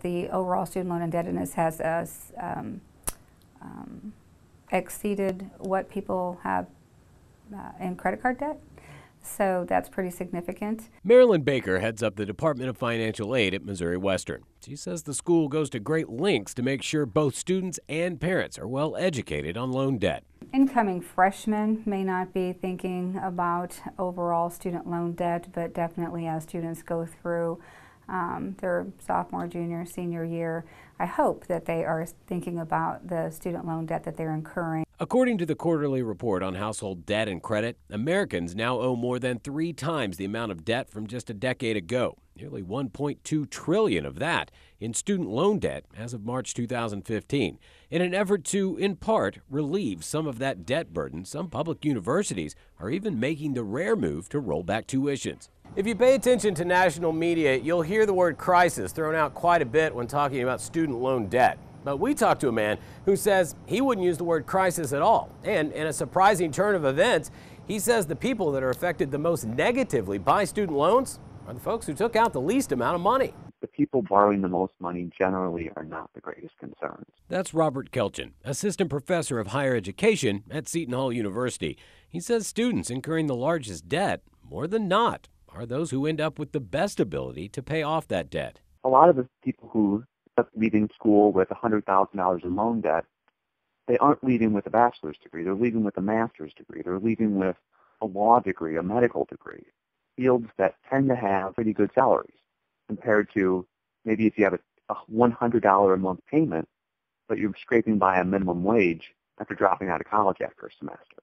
The overall student loan indebtedness has exceeded what people have in credit card debt, so that's pretty significant. Marilyn Baker heads up the Department of Financial Aid at Missouri Western. She says the school goes to great lengths to make sure both students and parents are well educated on loan debt. Incoming freshmen may not be thinking about overall student loan debt, but definitely as students go through their sophomore, junior, senior year, I hope that they are thinking about the student loan debt that they're incurring. According to the quarterly report on household debt and credit, Americans now owe more than 3 times the amount of debt from just a decade ago. Nearly $1.2 trillion of that in student loan debt as of March 2015. In an effort to, in part, relieve some of that debt burden, some public universities are even making the rare move to roll back tuitions. If you pay attention to national media, you'll hear the word crisis thrown out quite a bit when talking about student loan debt. But we talked to a man who says he wouldn't use the word crisis at all. And in a surprising turn of events, he says the people that are affected the most negatively by student loans are the folks who took out the least amount of money. The people borrowing the most money generally are not the greatest concerns. That's Robert Kelchin, assistant professor of higher education at Seton Hall University. He says students incurring the largest debt, more than not, are those who end up with the best ability to pay off that debt. A lot of the people who are leaving school with $100,000 in loan debt, they aren't leaving with a bachelor's degree. They're leaving with a master's degree. They're leaving with a law degree, a medical degree, fields that tend to have pretty good salaries compared to maybe if you have a $100 a month payment, but you're scraping by a minimum wage after dropping out of college after a semester.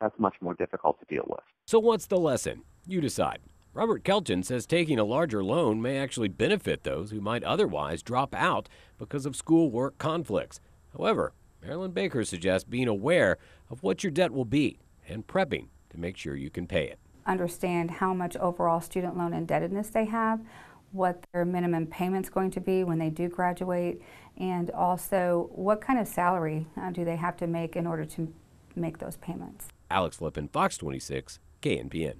That's much more difficult to deal with. So what's the lesson? You decide. Robert Kelchin says taking a larger loan may actually benefit those who might otherwise drop out because of schoolwork conflicts. However, Marilyn Baker suggests being aware of what your debt will be and prepping to make sure you can pay it. Understand how much overall student loan indebtedness they have, what their minimum payment's going to be when they do graduate, and also what kind of salary do they have to make in order to make those payments. Alex Flippin, Fox 26, KNPN.